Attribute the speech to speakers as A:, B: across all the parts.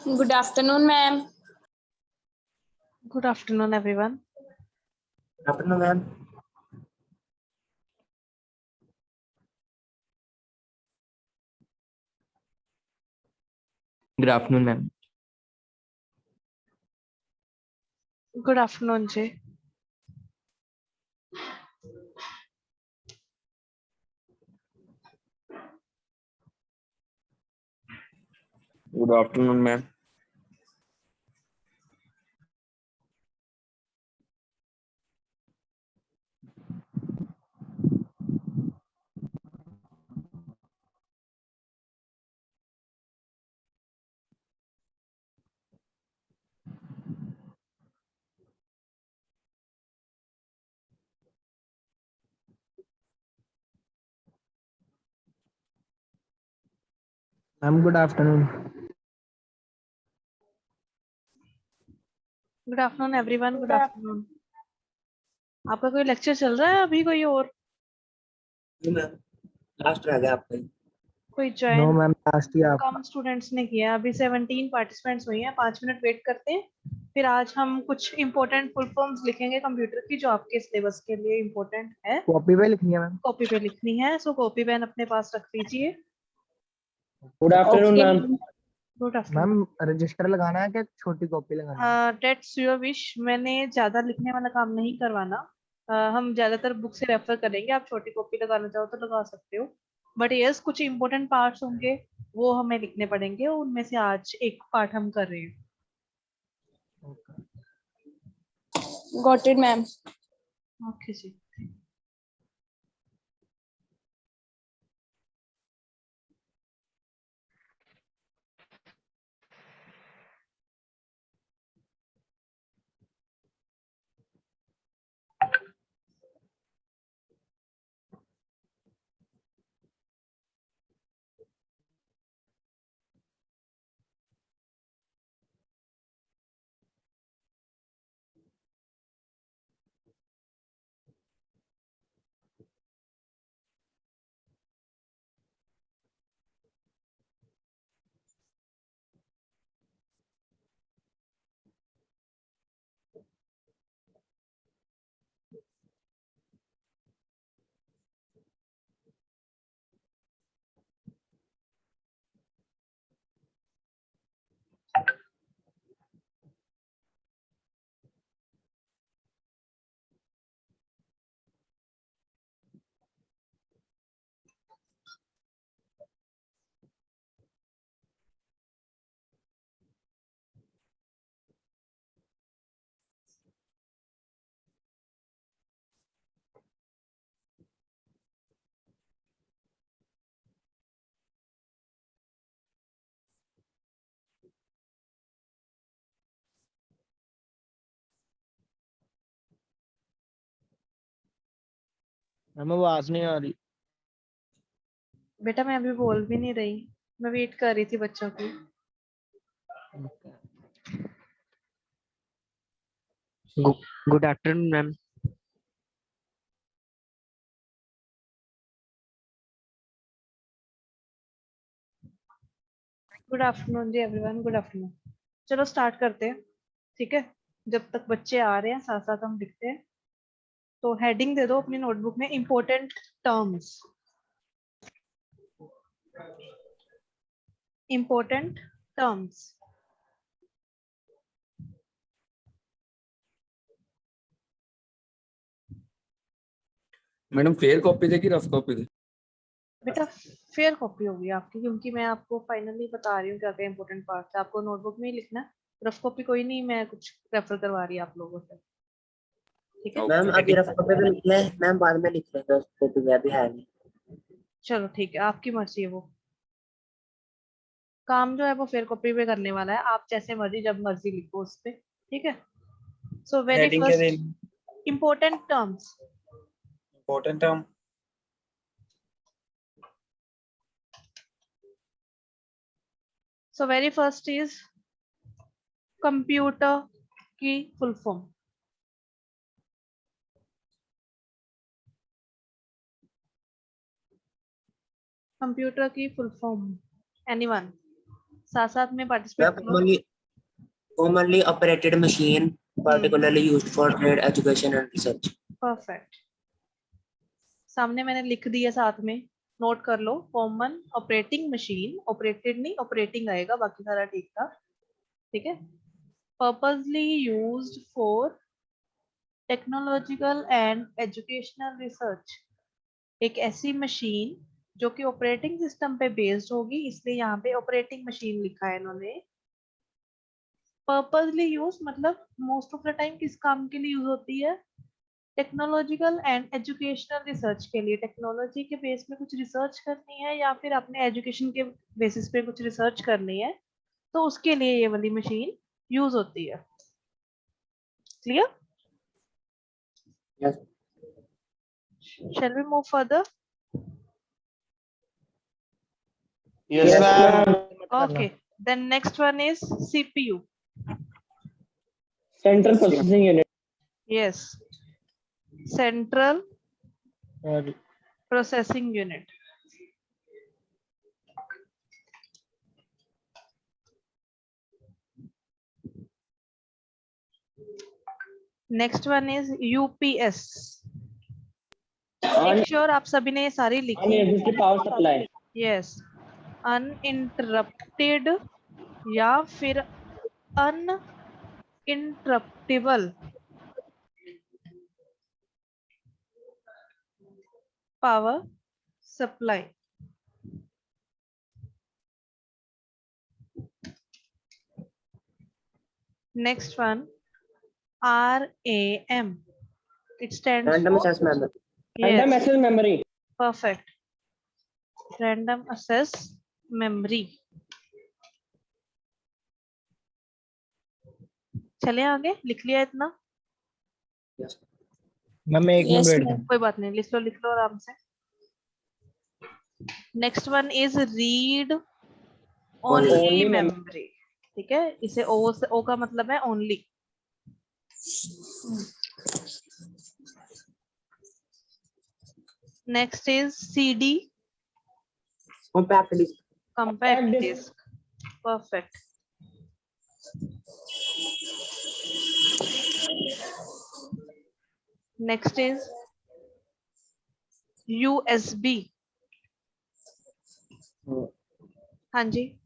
A: Good afternoon, ma'am.
B: Good afternoon, everyone.
C: Good afternoon, ma'am.
D: Good afternoon, ma'am.
B: Good afternoon, Jay.
D: Good afternoon, ma'am.
C: Ma'am, good afternoon.
B: Good afternoon, everyone. Good afternoon. आपका कोई lecture चल रहा है अभी कोई और?
C: Ma'am last रह गया आपका।
B: कोई
C: नो
B: ज्वाइन
C: मैम, लास्ट ही आप।
B: कम स्टूडेंट्स ने किया। अभी 17 पार्टिसिपेंट्स हुई हैं। 5 मिनट वेट करते हैं, फिर आज हम कुछ इंपॉर्टेंट फुल फॉर्म्स लिखेंगे कंप्यूटर की जो आपके सिलेबस के लिए इंपॉर्टेंट है।
C: कॉपी पे लिखनी है मैम।
B: कॉपी पे लिखनी है, सो कॉपी पेन अपने पास रख लीजिए।
C: Good afternoon ma'am.
B: Good afternoon.
C: Ma'am register लगाना है क्या छोटी कॉपी लगानी है?
B: That's your wish. मैंने ज्यादा लिखने वाला काम नहीं करवाना। हम ज्यादातर बुक से रेफर करेंगे। आप छोटी कॉपी लगाना चाहो तो लगा सकते हो, बट यस कुछ इंपॉर्टेंट पार्ट्स होंगे वो हमें लिखने पड़ेंगे। उनमें से आज एक पार्ट हम कर रहे हैं।
A: Got it, ma'am.
B: ओके जी।
C: मैम आवाज नहीं आ रही।
B: बेटा मैं अभी बोल भी नहीं रही, मैं वेट कर रही थी बच्चों की।
D: Good afternoon, ma'am.
B: Good afternoon जी एवरीवन। Good afternoon. चलो स्टार्ट करते हैं, ठीक है। जब तक बच्चे आ रहे हैं साथ साथ हम लिखते हैं। तो हेडिंग दे दो अपनी नोटबुक में, important terms. Important terms.
D: Madam fair copy दे कि रफ कॉपी दे?
B: बेटा फेयर कॉपी होगी आपकी, क्योंकि मैं आपको फाइनली बता रही हूँ क्या क्या इंपॉर्टेंट पार्ट है। आपको नोटबुक में ही लिखना है, रफ कॉपी कोई नहीं, मैं कुछ रेफर करवा रही है आप लोगों से, ठीक है।
C: मैम अभी रफ कॉपी पे लिख ले, मैम बाद में लिख लेंगे उस कॉपी में, अभी है नहीं।
B: चलो ठीक है, आपकी मर्जी है। वो काम जो है वो फेयर कॉपी पे करने वाला है। आप जैसे मर्जी जब मर्जी लिखो उस पे, ठीक है। सो वेरी
C: हेडिंग क्या
B: फर्स्ट,
C: देनी?
B: Important terms.
C: Important term.
B: So very first is computer की फुल फॉर्म। कंप्यूटर की फुल फॉर्म, एनीवन, साथ साथ में पार्टिसिपेट
C: मैम
B: करो।
C: commonly operated machine particularly used for trade education and research.
B: Perfect, सामने मैंने लिख दिया, साथ में नोट कर लो। कॉमन ऑपरेटिंग मशीन, ऑपरेटेड नहीं ऑपरेटिंग आएगा, बाकी सारा ठीक था, ठीक है। Purposely used for technological and educational research, एक ऐसी मशीन जो कि ऑपरेटिंग सिस्टम पे बेस्ड होगी, इसलिए यहाँ पे ऑपरेटिंग मशीन लिखा है इन्होंने। पर्पसली यूज मतलब मोस्ट ऑफ द टाइम किस काम के लिए यूज होती है? टेक्नोलॉजिकल एंड एजुकेशनल रिसर्च के लिए, टेक्नोलॉजी के बेस में कुछ रिसर्च करनी है या फिर अपने एजुकेशन के बेसिस पे कुछ रिसर्च करनी है, तो उसके लिए ये वाली मशीन यूज होती है। Clear?
C: Yes.
B: Shall we move further?
E: Yes, ma'am.
B: Okay, then next one is CPU.
E: Central Processing Unit.
B: Yes, Central Processing Unit. Next one is UPS. Make sure आप सभी ने ये सारी लिखी है।
E: Uninterrupted power supply.
B: Yes, uninterrupted या फिर uninterruptible power supply. Next one, RAM. It stands
C: Random
B: for
C: access memory.
E: Random
B: yes,
E: access memory.
B: perfect. Random access memory. चले आगे, लिख लिया इतना?
C: Yes.
E: मैम एक
A: Yes,
E: मिनट
A: ma'am.
B: कोई बात नहीं, लिख लो आराम से। Next one is read only
E: Only
B: memory, ठीक है, इसे ओ से, ओ का मतलब है only. Next is CD,
C: Compact disk.
B: Compact
E: disk.
B: Disk, perfect. Next is USB, हाँ जी,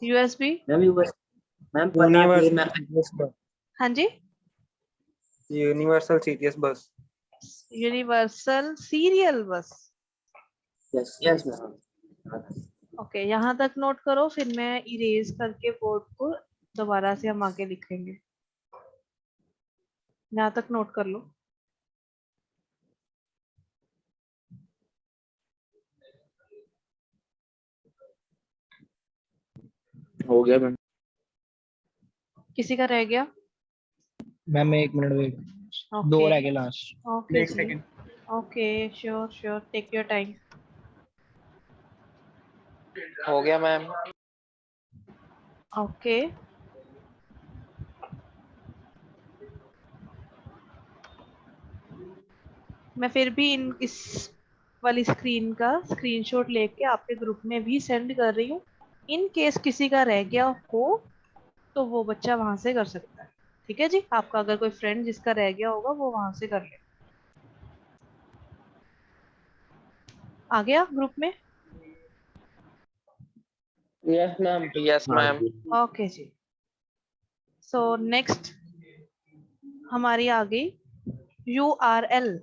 B: USB,
C: मैम पता नहीं मैं
B: हाँ जी,
D: universal CTS bus.
B: Universal serial bus.
C: yes ma'am.
B: Okay, यहाँ तक नोट करो, फिर मैं इरेज करके बोर्ड को दोबारा से हम आगे लिखेंगे। यहाँ तक नोट कर लो।
D: हो गया मैम।
B: किसी का रह गया?
E: मैम एक मिनट वेट, दो रह गए लास्ट।
B: ओके जी, okay, sure, take your time.
E: हो गया मैम।
B: ओके, मैं फिर भी इस वाली स्क्रीन का स्क्रीनशॉट लेके आपके ग्रुप में भी सेंड कर रही हूँ। इन केस किसी का रह गया हो तो वो बच्चा वहां से कर सकता है, ठीक है जी। आपका अगर कोई फ्रेंड जिसका रह गया होगा वो वहां से कर ले। आ गया ग्रुप में?
E: Yes ma'am. Yes ma'am.
B: Okay जी, सो नेक्स्ट हमारी आ गई URL।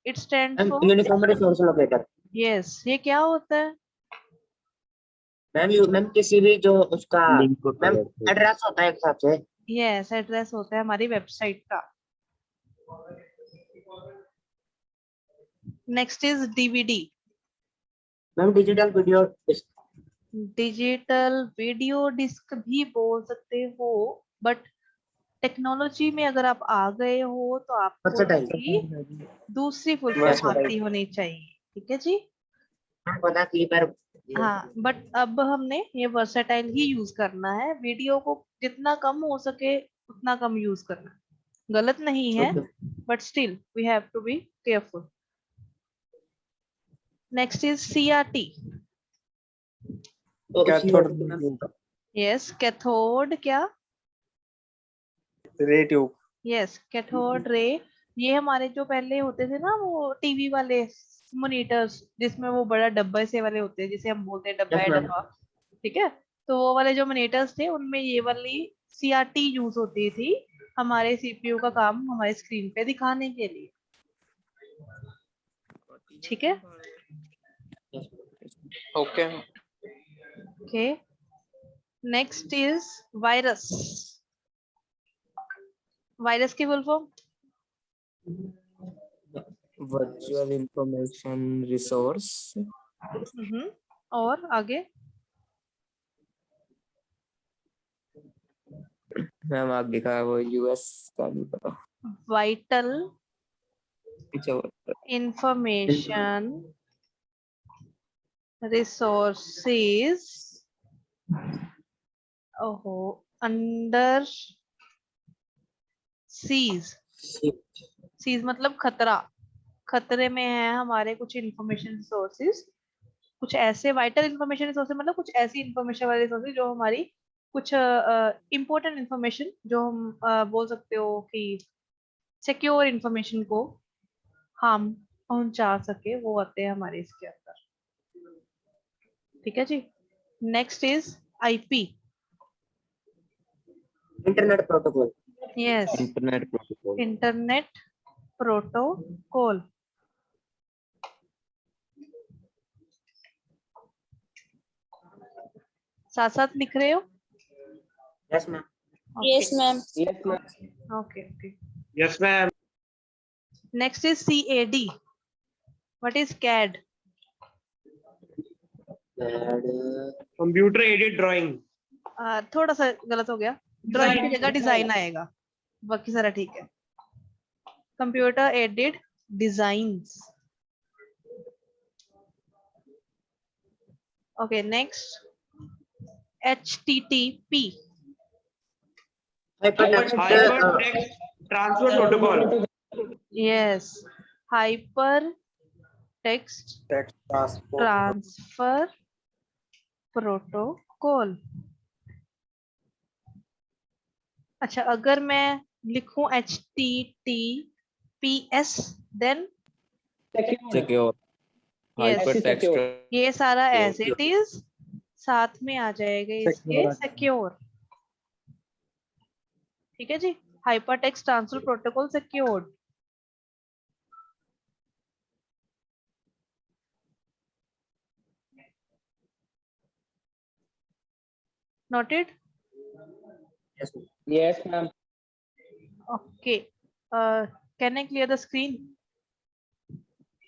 B: It stand for
C: uniform resource locator.
B: Yes, ये क्या होता है?
C: मैम किसी भी जो उसका
D: लिंक को
C: मैम एड्रेस होता है एक हिसाब से।
B: यस, एड्रेस होता है हमारी वेबसाइट का। Next is DVD।
C: Ma'am digital video disk.
B: Digital video disk भी बोल सकते हो, बट टेक्नोलॉजी में अगर आप आ गए हो तो आपको
C: Versatile.
B: इसकी दूसरी फुल फॉर्म
C: Versatile.
B: आती होनी चाहिए, ठीक है जी।
C: पता क्लिपर।
B: हाँ, बट अब हमने ये वर्सेटाइल ही यूज करना है। वीडियो को जितना कम हो सके उतना कम यूज करना है। गलत नहीं है, but still we have to be careful. Next is CRT.
E: Cathode
B: Yes, cathode क्या?
E: Ray tube
B: Yes, cathode ray. ये हमारे जो पहले होते थे ना वो टीवी वाले मॉनिटर्स जिसमें वो बड़ा डब्बा से वाले होते हैं जिसे हम बोलते हैं डब्बा
C: Yes,
B: है
C: ma'am.
B: डब्बा, ठीक है। तो वो वाले जो मॉनिटर्स थे उनमें ये वाली CRT यूज होती थी हमारे CPU का काम हमारे स्क्रीन पे दिखाने के लिए, ठीक है।
E: Okay
B: okay, next is virus. Virus की full form?
D: Virtual information resource.
B: और आगे?
D: मैम आगे का वो यूएस का नहीं पता।
B: वाइटल
D: पीछे वो-
B: इंफॉर्मेशन रिसोर्सेज ओहो अंडर सीज। सीज मतलब खतरा, खतरे में है हमारे कुछ इंफॉर्मेशन रिसोर्सेज, कुछ ऐसे वाइटल इंफॉर्मेशन रिसोर्सेज मतलब कुछ ऐसी इंफॉर्मेशन वाले रिसोर्सेज जो हमारी कुछ इंपॉर्टेंट इंफॉर्मेशन जो हम बोल सकते हो कि सिक्योर इंफॉर्मेशन को हम पहुंचा सके, वो आते हैं हमारे इसके अंदर, ठीक है जी। Next is IP।
C: Internet protocol.
B: Yes,
D: internet protocol.
B: Internet protocol. साथ साथ लिख रहे हो?
C: Yes, ma'am.
A: Yes, ma'am.
B: Okay okay.
E: Yes ma'am
B: next is CAD। What is CAD?
C: And
E: computer aided drawing.
B: थोड़ा सा गलत हो गया, ड्राइंग की जगह डिजाइन आएगा, बाकी सारा ठीक है। Computer aided designs. Okay, next HTTP।
C: hypertext.
E: Hypertext transfer protocol.
B: Yes, hyper text transfer protocol. अच्छा, अगर मैं लिखूं HTTPS then
D: secure.
B: Yes.
D: Hypertext.
B: ये सारा एज इट इज साथ में आ जाएगा इसके सिक्योर, ठीक है जी। Hypertext transfer protocol secured. Noted?
C: Yes, ma'am.
E: Yes ma'am
B: okay, can I clear the screen?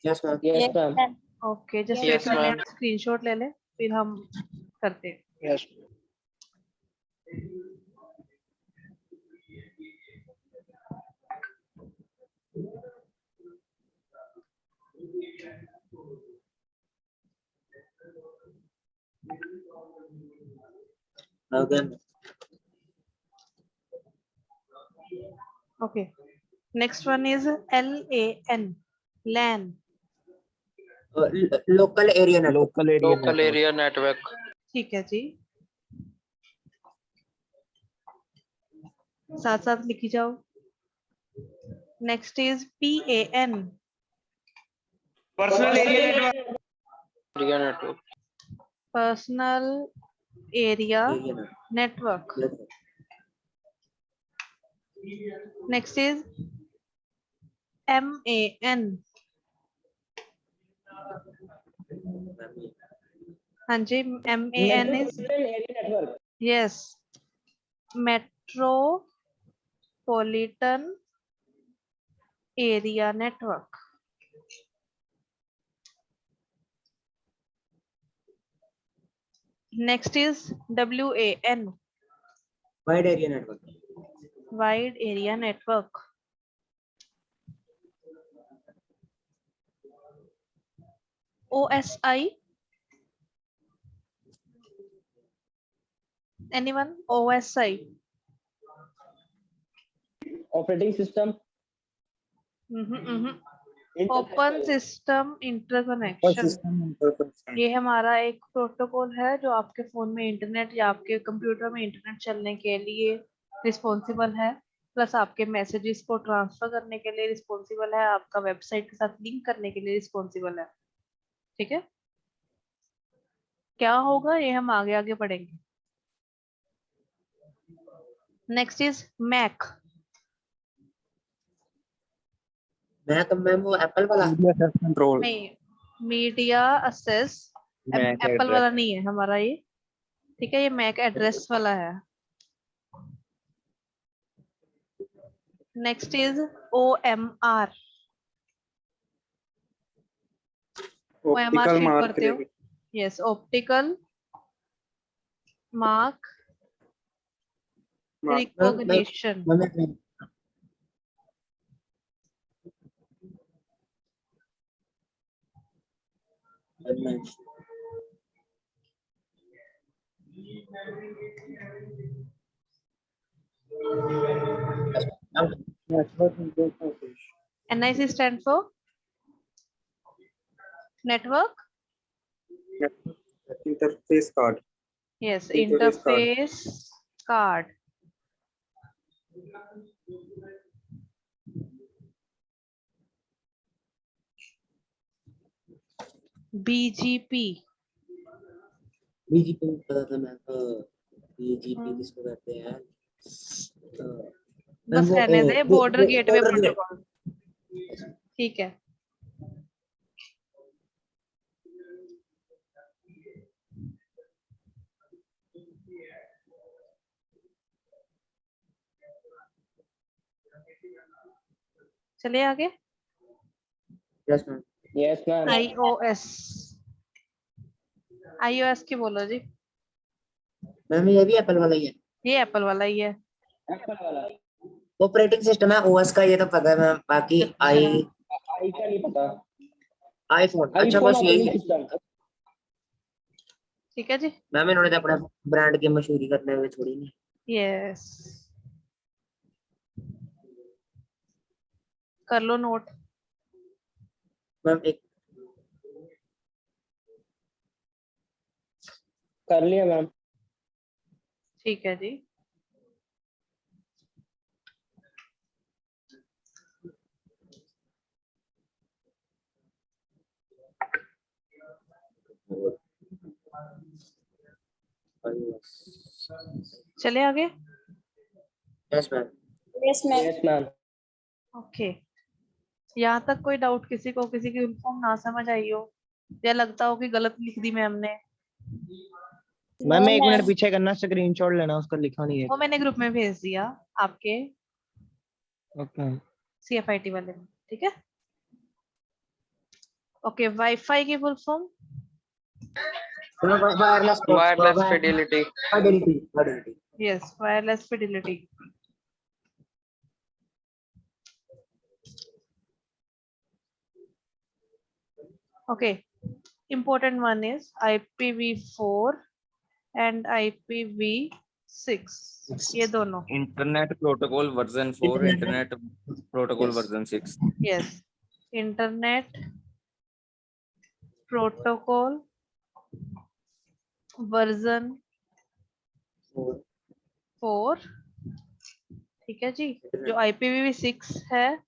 C: Yes, ma'am.
A: Yes, ma'am.
B: Okay, just
E: Yes,
B: wait,
E: ma'am.
B: Screenshot ले ले फिर हम करते हैं।
E: Yes
C: Again.
B: Okay, next one is LAN, LAN।
C: Local area network.
E: Local area network.
B: ठीक है जी, साथ साथ लिखी जाओ। Next is PAN,
E: personal area network.
B: Personal area
C: Area
B: network.
C: network.
B: Next is MAN। हाँ जी, MAN is yes, metropolitan area network. Next is WAN,
C: Wide area network.
B: Wide area network. OSI, anyone? OSI?
E: Operating system.
B: Open system interconnection, ये हमारा एक protocol है जो आपके phone में internet या आपके कंप्यूटर में इंटरनेट चलने के लिए रिस्पॉन्सिबल है, प्लस आपके मैसेजेस को ट्रांसफर करने के लिए रिस्पॉन्सिबल है, आपका वेबसाइट के साथ लिंक करने के लिए रिस्पॉन्सिबल है। ठीक है, क्या होगा ये हम आगे आगे पढ़ेंगे। Next is MAC.
C: मैम वो एप्पल वाला।
D: कंट्रोल
B: नहीं, media access
D: MAC
B: Apple
D: address
B: वाला नहीं है हमारा ये। ठीक है, ये मैक एड्रेस वाला है। Next is OMR। OMR
D: optical
B: sheet
D: mark
B: करते हो? Yes, optical mark recognition. NIC stand for network,
D: interface card
B: yes,
D: Interface card.
B: interface card। BGP,
C: BGP पता था मैं। बीजीपी किसको कहते हैं?
B: बस
C: वो-
B: रहने दे, border gateway
C: border gate-
B: protocol. ठीक है, चलिए आगे।
C: Yes, ma'am.
E: Yes ma'am.
B: iOS, iOS की बोलो जी।
C: मैम ये भी एप्पल वाला ही है।
B: ये एप्पल वाला ही है।
E: एप्पल वाला
C: ऑपरेटिंग सिस्टम है, ओएस का ये तो पता है मैम, बाकी आई
E: आई का नहीं पता।
C: आईफोन। अच्छा
E: आईफोन
C: बस यही
E: ऑपरेटिंग
C: है
E: सिस्टम।
B: ठीक है जी,
C: मैम, इन्होंने तो अपने ब्रांड की मशहूरी करने हुए छोड़ी नहीं।
B: यस, कर लो नोट।
C: मैम एक
E: कर लिया मैम।
B: ठीक है जी, चलिए आगे।
C: Yes ma'am.
A: Yes, ma'am.
E: Yes ma'am.
B: Okay, यहाँ तक कोई डाउट किसी को, किसी की यूनिफॉर्म ना समझ आई हो या लगता हो कि गलत लिख दी मैम ने?
E: मैम
A: No,
E: एक
A: ma'am.
E: मिनट पीछे करना, स्क्रीनशॉट लेना, उसका लिखा नहीं है।
B: वो मैंने ग्रुप में भेज दिया आपके
E: ओके।
B: CFIT वाले में। ठीक है, ओके। वाईफाई की full form?
C: Wireless
D: Fidelity
C: fidelity।
B: Yes, wireless fidelity. Okay, important one is IPv4 and IPv6, ये दोनों।
D: Internet protocol version 4 internet protocol version 6।
B: Yes, internet protocol version 4। ठीक है जी, जो IPv6 है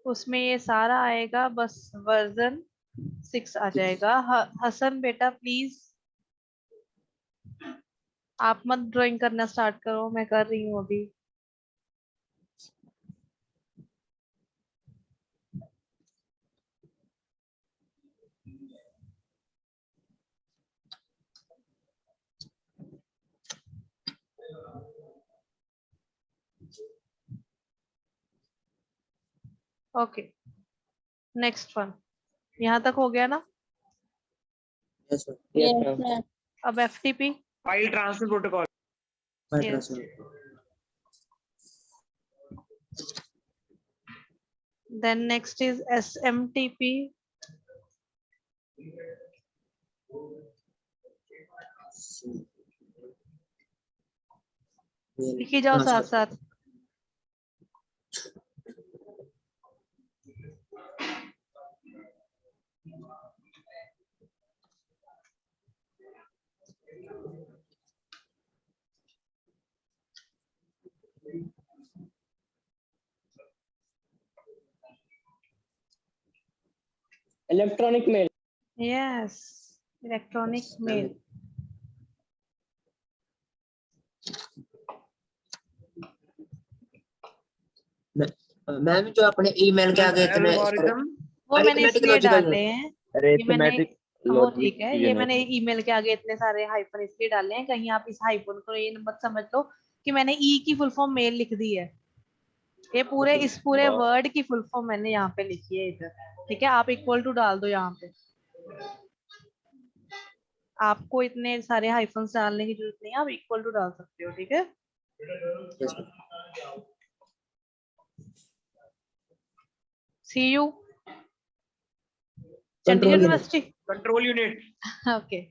B: उसमें ये सारा आएगा, बस वर्जन 6 आ जाएगा। हसन बेटा प्लीज आप मत ड्राइंग करना स्टार्ट करो, मैं कर रही हूँ अभी। ओके, नेक्स्ट वन, यहाँ तक हो गया ना?
C: Yes ma'am.
E: Yes
A: Yes,
E: ma'am.
A: ma'am.
B: अब FTP।
D: File transfer protocol.
B: Yes. Then next is SMTP। लिखी जाओ साथ साथ।
E: Electronic mail.
B: Yes, electronic mail.
C: Ma'am जो अपने ईमेल के आगे इतने
B: वो मैंने
C: अरिथमेटिक
B: इसलिए
C: लॉजिकल
B: डाले हैं, ये मैंने
D: अरिथमेटिक
B: वो ठीक है, ये
D: लॉजिक
B: मैंने ईमेल के आगे इतने सारे हाइफन इसलिए डाले हैं, कहीं आप इस हाइफन को ये मत समझ लो कि मैंने ई की फुल फॉर्म मेल लिख दी है। ये पूरे इस पूरे वर्ड की फुल फॉर्म मैंने यहाँ पे लिखी है इधर, ठीक है। आप इक्वल टू डाल दो यहाँ पे, आपको इतने सारे हाइफन्स डालने की जरूरत नहीं है, आप इक्वल टू डाल सकते हो, ठीक है। C U Chandigarh university
C: control unit.
B: Okay.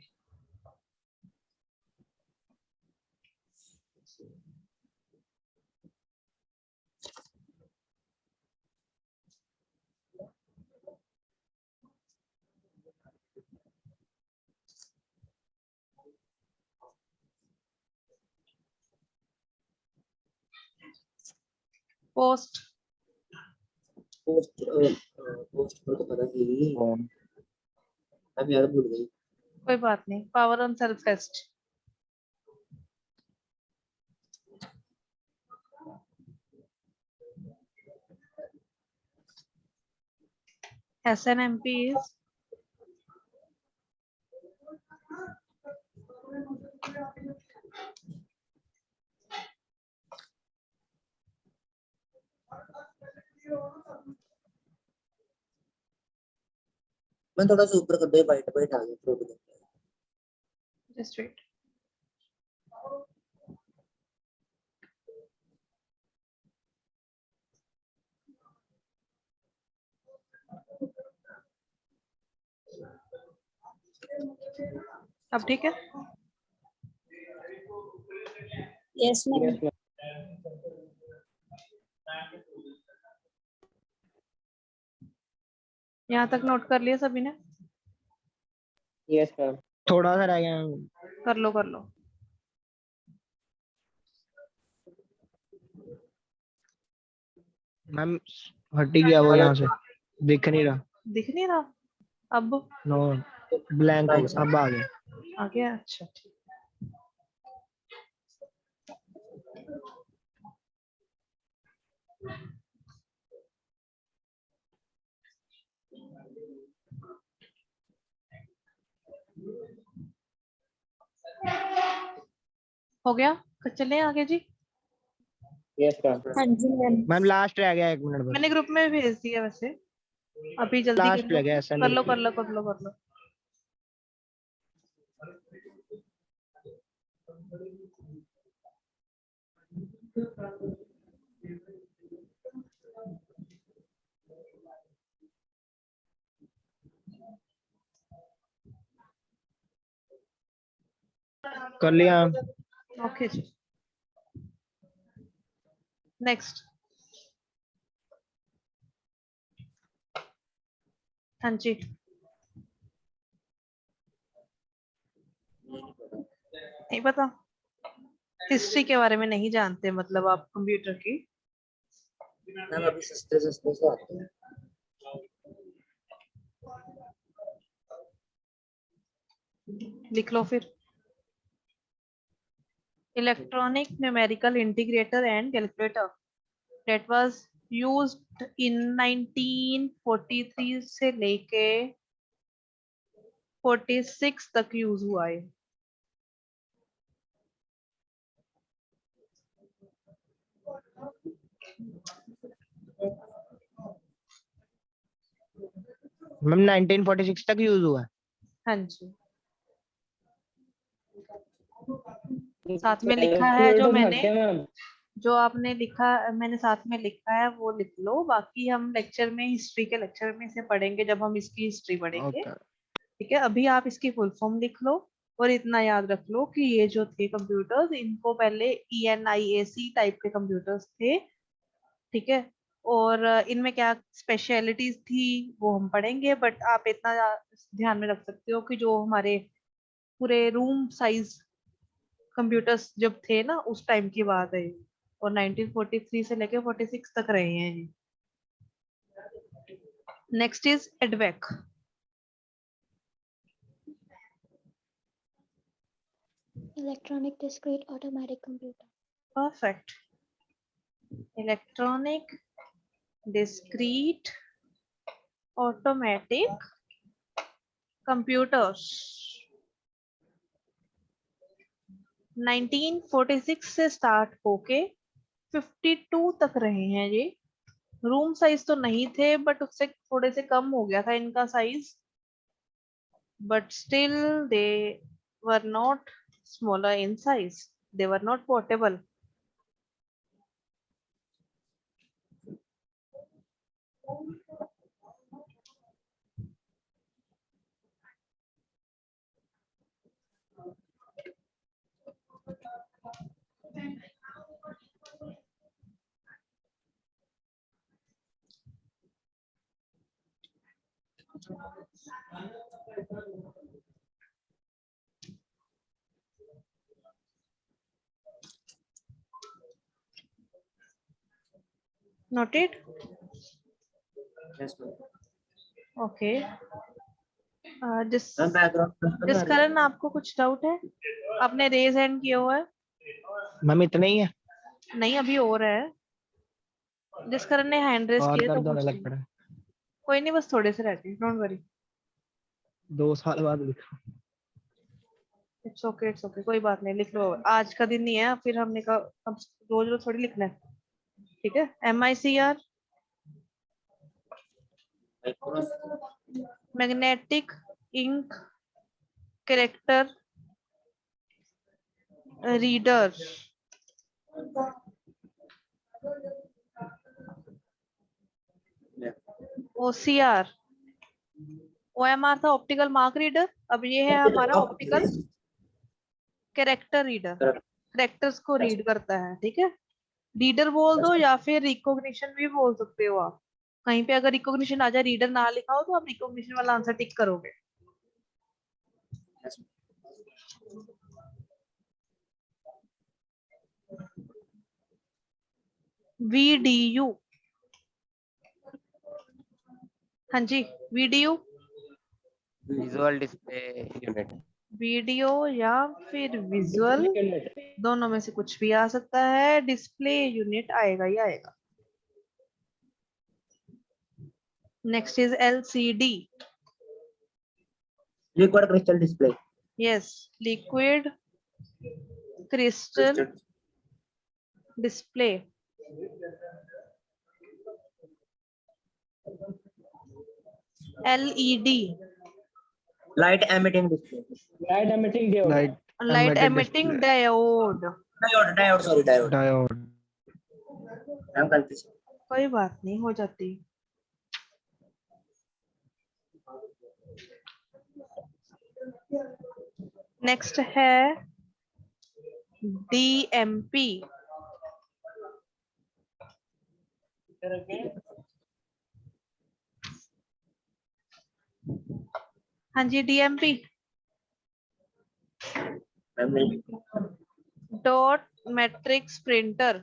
B: Post
C: post post को तो पता थी, अब यार भूल गई।
B: कोई बात नहीं। Power on self test, SNMP is
C: मैं थोड़ा सा ऊपर कर दे, वाइट वाइट आ गया प्रोटोकॉल।
B: just wait. अब ठीक है।
A: Yes, ma'am.
B: यहाँ तक नोट कर लिया सभी ने?
E: यस मैम, थोड़ा सा रह गया।
B: कर लो कर लो।
E: मैम हट ही गया वो यहाँ से, दिख नहीं रहा।
B: दिख नहीं रहा अब?
E: नो, ब्लैंक अब आ गया।
B: आ गया, अच्छा ठीक। हो गया, चले आगे जी।
E: Yes ma'am.
A: हाँ जी मैम।
E: मैम लास्ट रह गया, 1 मिनट बस।
B: मैंने ग्रुप में भेज दिया वैसे, अभी जल्दी
E: लास्ट
B: कर
E: रह
B: लो
E: गया,
B: कर लो कर लो कर लो कर लो।
E: कर लिया।
B: ओके जी, नेक्स्ट। हाँ जी, नहीं पता, हिस्ट्री के बारे में नहीं जानते मतलब आप कंप्यूटर की?
C: मैम अभी सस्ते सस्ते से आते हैं।
B: लिख लो फिर। Electronic numerical integrator and calculator that was used in 1943 से लेके 46 तक यूज हुआ है।
E: मैम 1946 तक यूज हुआ है।
B: हाँ जी, साथ में लिखा है जो मैंने, जो आपने लिखा मैंने साथ में लिखा है वो लिख लो, बाकी हम लेक्चर में, हिस्ट्री के लेक्चर में इसे पढ़ेंगे जब हम इसकी हिस्ट्री पढ़ेंगे।
E: Okay.
B: ठीक है, अभी आप इसकी फुल फॉर्म लिख लो और इतना याद रख लो कि ये जो थे कंप्यूटर्स, इनको पहले ENIAC टाइप के कंप्यूटर्स थे, ठीक है। और इनमें क्या स्पेशलिटीज थी वो हम पढ़ेंगे, बट आप इतना ध्यान में रख सकते हो कि जो हमारे पूरे रूम साइज कंप्यूटर्स जब थे ना उस टाइम की बात है ये, और 1943 से लेके 46 तक रहे हैं ये। Next is EDVAC.
F: Electronic discrete automatic computer.
B: Perfect. Electronic discrete automatic computers 1946 से स्टार्ट होके 52 तक रहे हैं ये। रूम साइज तो नहीं थे बट उससे थोड़े से कम हो गया था इनका size, but still they were not smaller in size, they were not portable. Noted?
C: Yes, ma'am.
B: Okay. जिस
C: Ma'am, background
B: जिस कारण आपको कुछ डाउट है? आपने रेज हैंड किया हुआ है?
E: मैम इतना ही है
B: नहीं, अभी और है। जिस कारण ने हैंड रेज
E: और
B: किया
E: कर
B: तो
E: दो
B: कुछ
E: अलग
B: नहीं।
E: पड़ा
B: कोई नहीं, बस थोड़े से रहते हैं, डोंट वरी।
E: 2 साल बाद लिखा
B: इट्स ओके, इट्स ओके, कोई बात नहीं, लिख लो। आज का दिन नहीं है, फिर हमने कहा अब रोज रोज थोड़ी लिखना है, ठीक है। MICR magnetic ink character reader. OCR OMR था ऑप्टिकल मार्क रीडर, अब ये है हमारा ऑप्टिकल कैरेक्टर रीडर, कैरेक्टर्स को रीड करता है, ठीक है। रीडर बोल दो या फिर रिकॉग्निशन भी बोल सकते हो आप। कहीं पे अगर रिकॉग्निशन आ जाए रीडर ना लिखा हो तो आप रिकॉग्निशन वाला आंसर टिक करोगे। VDU, हाँ जी, VDU
D: Visual display unit.
B: Video या फिर विजुअल, दोनों में से कुछ भी आ सकता है। डिस्प्ले यूनिट आएगा ही आएगा। Next is LCD।
C: Liquid crystal display.
B: Yes, liquid crystal display. LED
C: Light emitting display.
E: Light
B: emitting diode.
C: Sorry, diode.
E: Diode
C: ma'am गलती से।
B: कोई बात नहीं, हो जाती। नेक्स्ट है DMP। हाँ जी, DMP
C: मैम नहीं।
B: Dot matrix printer.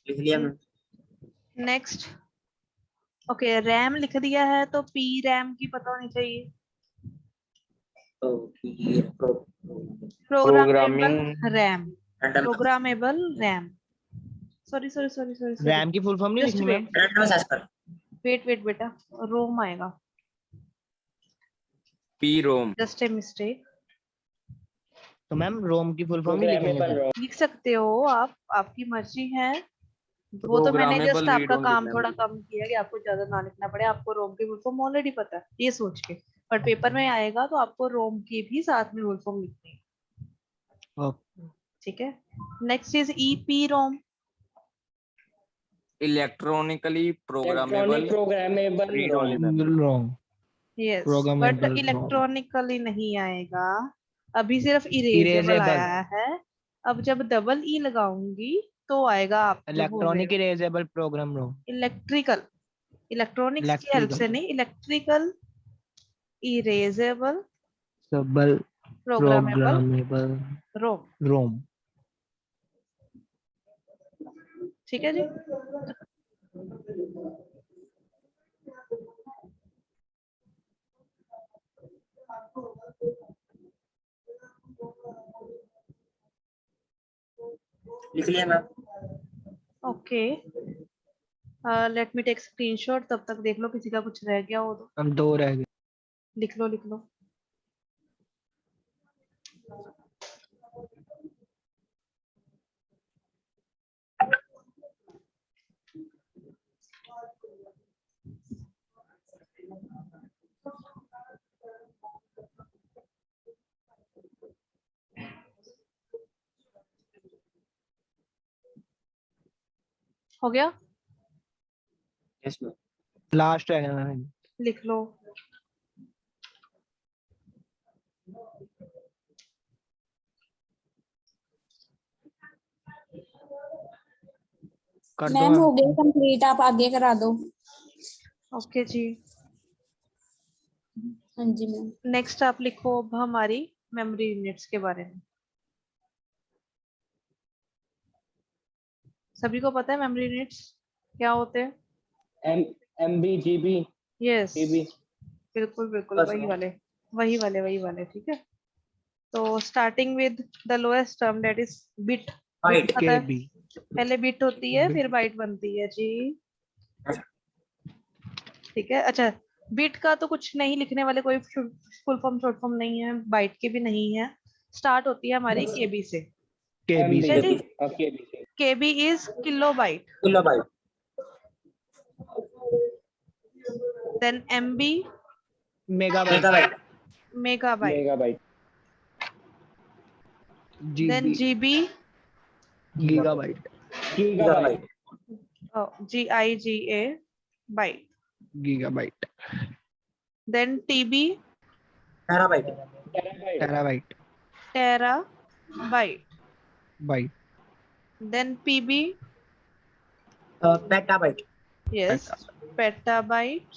C: लिख लिया मैम।
B: नेक्स्ट, ओके, रैम लिख दिया है तो P रैम की पता होनी चाहिए।
C: तो ये
B: programmable
D: Programming.
B: RAM,
C: random
B: programmable RAM. Sorry sorry sorry sorry sorry,
E: RAM की फुल फॉर्म नहीं
B: जस्ट
E: लिखनी मैम
C: random access कर।
B: वेट वेट बेटा, रोम आएगा,
D: PROM.
B: Just a mistake.
E: तो मैम रोम की फुल फॉर्म ही लिखेंगे
B: लिख सकते हो आप, आपकी मर्जी है। वो तो मैंने
D: Programmable
B: जस्ट आपका
D: read-only
B: काम
D: memory.
B: थोड़ा कम किया कि आपको ज्यादा ना लिखना पड़े। आपको रोम की फुल फॉर्म ऑलरेडी पता है ये सोच के, पर पेपर में आएगा तो आपको रोम की भी साथ में फुल फॉर्म लिखनी है, ठीक है। Next is EPROM,
D: electronically
E: electronic
D: programmable
E: programmable
D: read only memory.
E: Wrong
B: yes but
E: programmable ROM
B: electronically नहीं आएगा, अभी सिर्फ इरेजेबल
E: इरेजेबल
B: आया है। अब जब डबल ई लगाऊंगी तो आएगा, आप जो बोल रहे
E: इलेक्ट्रॉनिक
B: हो
E: erasable program ROM
B: electrical, electronics की हेल्प से
E: इलेक्ट्रिकल
B: नहीं, electrical erasable
E: sable
B: programmable
E: programmable
B: ROM.
E: ROM।
B: ठीक है जी।
C: लिख लिया ma'am.
B: Okay, let me take screenshot, तब तक देख लो किसी का कुछ रह गया हो तो
E: हम 2 रह गए।
B: लिख लो, लिख लो। हो गया,
C: यस मैम।
E: लास्ट रह गया मैम।
B: लिख लो।
E: कर दो
A: मैम हो
E: मैम।
A: गया कंप्लीट, आप आगे करा दो।
B: ओके जी,
A: हाँ जी मैम।
B: नेक्स्ट आप लिखो अब हमारी मेमोरी यूनिट्स के बारे में। सभी को पता है मेमोरी यूनिट्स क्या होते हैं?
E: MB GB
B: yes,
E: TB।
B: बिल्कुल बिल्कुल
C: बस
B: वही
C: मैम।
B: वाले, वही वाले, वही वाले। ठीक है, तो starting with the lowest term that is bit.
C: Byte.
B: पता है,
E: KB
B: पहले बिट होती है फिर बाइट बनती है जी। ठीक है, अच्छा बिट का तो कुछ नहीं लिखने वाले, कोई फुल फॉर्म शॉर्ट फॉर्म नहीं है, बाइट के भी नहीं है। स्टार्ट होती है हमारी केबी से।
E: KB
B: ठीक है जी,
E: KB से
B: KB is kilo byte,
C: kilo byte.
B: Then MB
E: megabyte
C: megabyte.
B: Megabyte,
E: megabyte
B: then
E: GB
B: GB
E: gigabyte
C: gigabyte.
B: GIGA byte,
E: gigabyte
B: then TB
C: terabyte.
E: Terabyte
B: tera byte,
E: byte
B: then PB
C: petabyte.
B: Yes petabyte,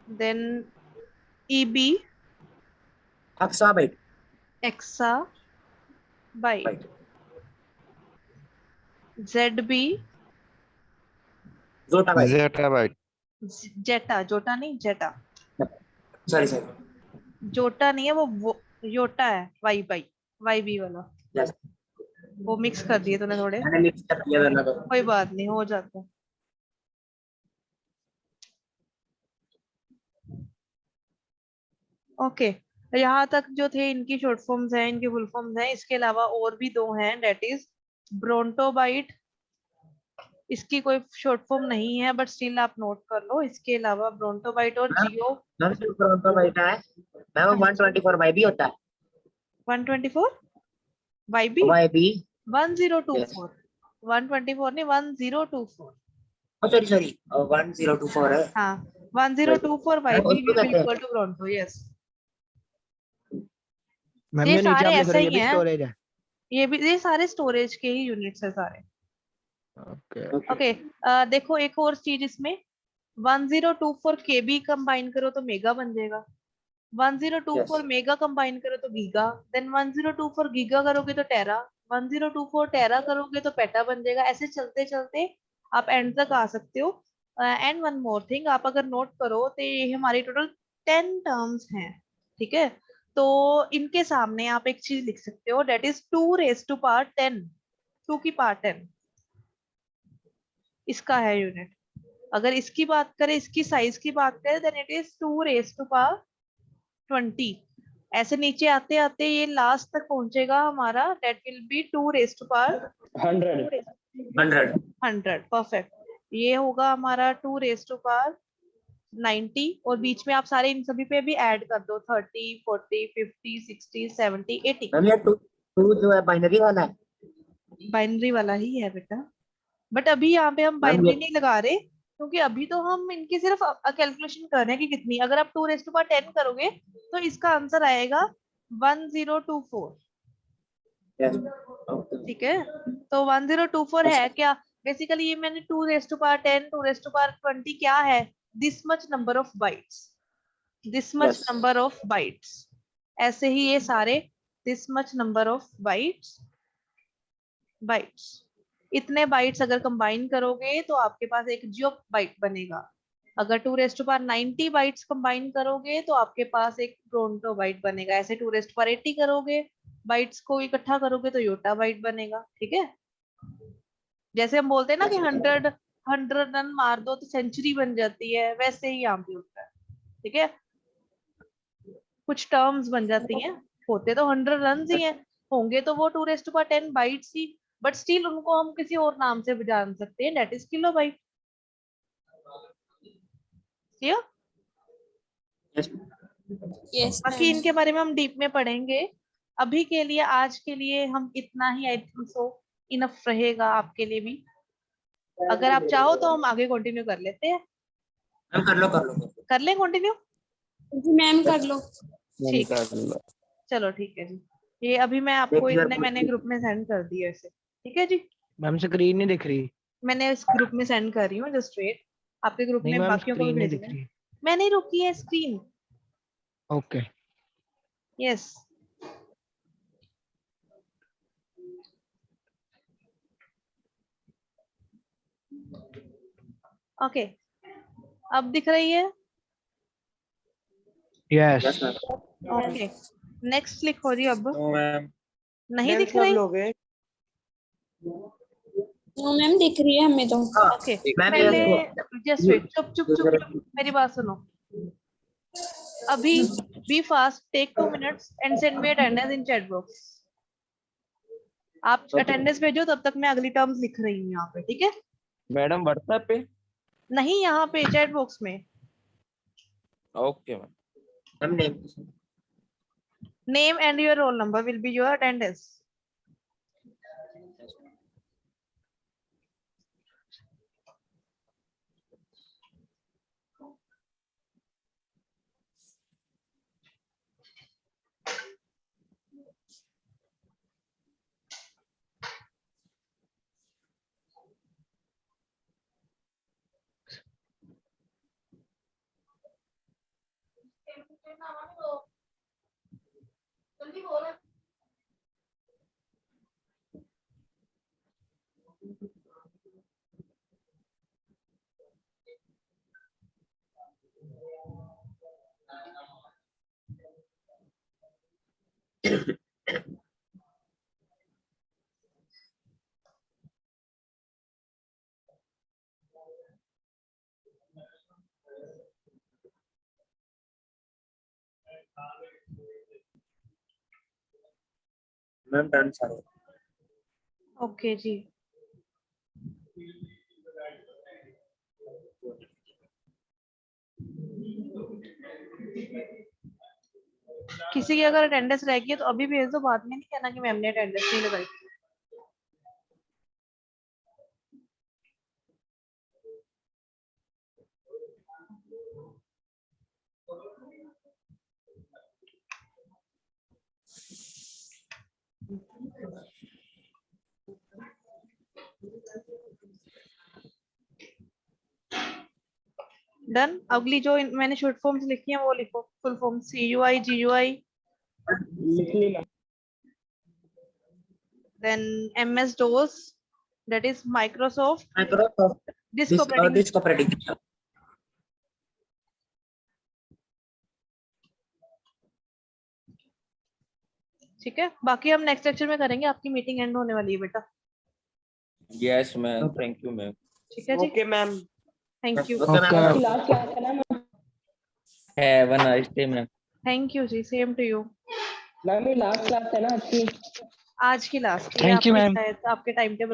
B: then EB
C: exabyte.
B: Exa byte,
C: byte.
B: ZB
C: yottabyte.
D: zettabyte,
B: zetta, yotta नहीं जेटा,
C: sorry sorry.
B: जोटा नहीं है वो Yotta है, YB वाला,
C: yes,
B: वो mix कर दिए तूने थोड़े,
C: मैंने मिक्स कर दिया दोनों को।
B: कोई बात नहीं, हो जाता है। ओके, यहाँ तक जो थे इनकी शॉर्ट फॉर्म्स हैं, इनकी फुल फॉर्म्स हैं। इसके अलावा और भी दो हैं, डेट इज ब्रोंटोबाइट, इसकी कोई शॉर्ट फॉर्म नहीं है बट स्टिल आप नोट कर लो। इसके अलावा ब्रोंटोबाइट और जियो
C: मैम जो ब्रोंटोबाइट है मैम 124 वाई भी होता है।
B: 124 YB
C: वाई भी
B: 1024, 124 नहीं 1024,
C: सॉरी सॉरी 1024 है।
B: हाँ 1024 YB
C: उसको
B: will be
C: कहते हैं।
B: equal to bronto, yes.
E: Ma'am
B: ये
E: ये नीचे
B: सारे
E: आप लिख
B: ऐसे
E: रहे
B: ही
E: हैं ये भी
B: हैं,
E: स्टोरेज है।
B: ये भी, ये सारे स्टोरेज के ही यूनिट्स है सारे।
E: ओके
B: ओके, देखो एक और चीज इसमें, 1024 KB कंबाइन करो तो मेगा बन जाएगा, 1024
C: Yes.
B: मेगा कंबाइन करो तो गीगा, देन 1024 गीगा करोगे तो टेरा, 1024 टेरा करोगे तो पेटा बन जाएगा। ऐसे चलते चलते आप एंड तक आ सकते हो। एंड वन मोर थिंग, आप अगर नोट करो तो ये हमारी टोटल 10 टर्म्स हैं। ठीक है, तो इनके सामने आप एक चीज लिख सकते हो, that is 2 raise to power 10, 2 की पावर 10 इसका है यूनिट। अगर इसकी बात करें, इसकी साइज की बात करें, then it is 2 raise to power 20। ऐसे नीचे आते आते ये लास्ट तक पहुंचेगा हमारा, that will be 2 raise to power
C: 100।
B: 100। Perfect, ये होगा हमारा 2 रेज टू पावर 90, और बीच में आप सारे इन सभी पे भी ऐड कर दो, 30 40 50 60 70 80।
C: मैम ये टू जो है बाइनरी वाला है।
B: बाइनरी वाला ही है बेटा, बट अभी यहाँ पे हम
C: मैम
B: बाइनरी नहीं लगा रहे, क्योंकि अभी तो हम इनकी सिर्फ कैलकुलेशन कर रहे हैं कि कितनी। अगर आप 2⁻10 करोगे तो इसका आंसर आएगा 1024।
C: yes, okay.
B: ठीक है, तो 1024 है क्या? बेसिकली ये मैंने 2⁻10 2⁻20 क्या है, this much number of bytes, this much
C: Yes.
B: Number of bytes. ऐसे ही ये सारे this much number of bytes, bytes, इतने बाइट्स अगर कंबाइन करोगे तो आपके पास एक जियो बाइट बनेगा। अगर 2⁻90 बाइट्स कंबाइन करोगे तो आपके पास एक प्रोंटो बाइट बनेगा। ऐसे 2⁻80 करोगे, बाइट्स को इकट्ठा करोगे तो योटा बाइट बनेगा। ठीक है, जैसे हम बोलते हैं ना कि 100 रन मार दो तो सेंचुरी बन जाती है, वैसे ही यहाँ पे होता है। ठीक है, कुछ टर्म्स बन जाती हैं, होते तो 100 रन ही हैं, होंगे तो वो 2⁻10 बाइट्स ही, बट स्टिल उनको हम किसी और नाम से जान सकते हैं, that is kilo bite. Clear?
C: Yes.
A: Yes
B: बाकी इनके बारे में हम डीप में पढ़ेंगे। अभी के लिए, आज के लिए हम इतना ही, आई थिंक सो इनफ रहेगा आपके लिए भी। अगर आप चाहो तो हम आगे कंटिन्यू कर लेते हैं।
C: मैम कर लो कर लो।
B: कर लें कंटिन्यू?
A: जी मैम कर लो।
B: ठीक है, चलो ठीक है जी। ये अभी मैं आपको इतने मैंने ग्रुप में सेंड कर दिए ऐसे। ठीक है जी,
E: मैम स्क्रीन नहीं दिख रही।
B: मैंने इस ग्रुप में सेंड कर रही हूँ जस्ट वेट, आपके ग्रुप
E: नहीं
B: में
E: मैम
B: बाकियों को भी
E: स्क्रीन नहीं
B: भेज
E: दिख
B: दें।
E: रही।
B: मैंने रोकी है स्क्रीन।
E: ओके
B: यस, ओके, अब दिख रही है?
C: Yes,
E: yes
C: ma'am.
B: Okay, next लिखो जी। अब
D: तो मैम
B: नहीं दिख रही?
A: मैम दिख रही है हमें तो।
C: हाँ,
B: ओके,
C: मैम
B: पहले
C: ये
B: जस्ट वेट, चुप चुप चुप चुप, मेरी बात सुनो। अभी be fast, take 2 minutes and send me attendance in chat box. आप अटेंडेंस भेजो, तब तक मैं अगली टर्म्स लिख रही हूँ यहाँ पे। ठीक है,
D: मैडम व्हाट्सएप पे।
B: नहीं यहाँ पे चैट बॉक्स में।
D: Okay ma'am.
C: Ma'am name
B: name and your roll number will be your attendance.
C: Ma'am done सारे।
B: ओके जी, किसी की अगर अटेंडेंस रह गई है तो अभी भेज दो, बाद में नहीं कहना कि मैम ने अटेंडेंस नहीं लगाई। डन। अगली जो मैंने शॉर्ट फॉर्म्स लिखी है वो लिखो। Full form CUI GUI, then MS DOS, that is Microsoft
C: Microsoft
B: Disk Operating।
C: disk operating system।
B: ठीक है, बाकी हम नेक्स्ट लेक्चर में करेंगे। आपकी मीटिंग एंड होने वाली है बेटा।
D: Yes ma'am, thank you ma'am.
B: ठीक है जी,
G: okay ma'am.
B: Thank you.
C: Okay ma'am.
D: Have a nice day ma'am.
B: Thank you जी, सेम टू यू।
G: मैम ये लास्ट क्लास है ना आपकी?
B: आज की लास्ट,
E: Thank you, ma'am.
B: आपके टाइम टेबल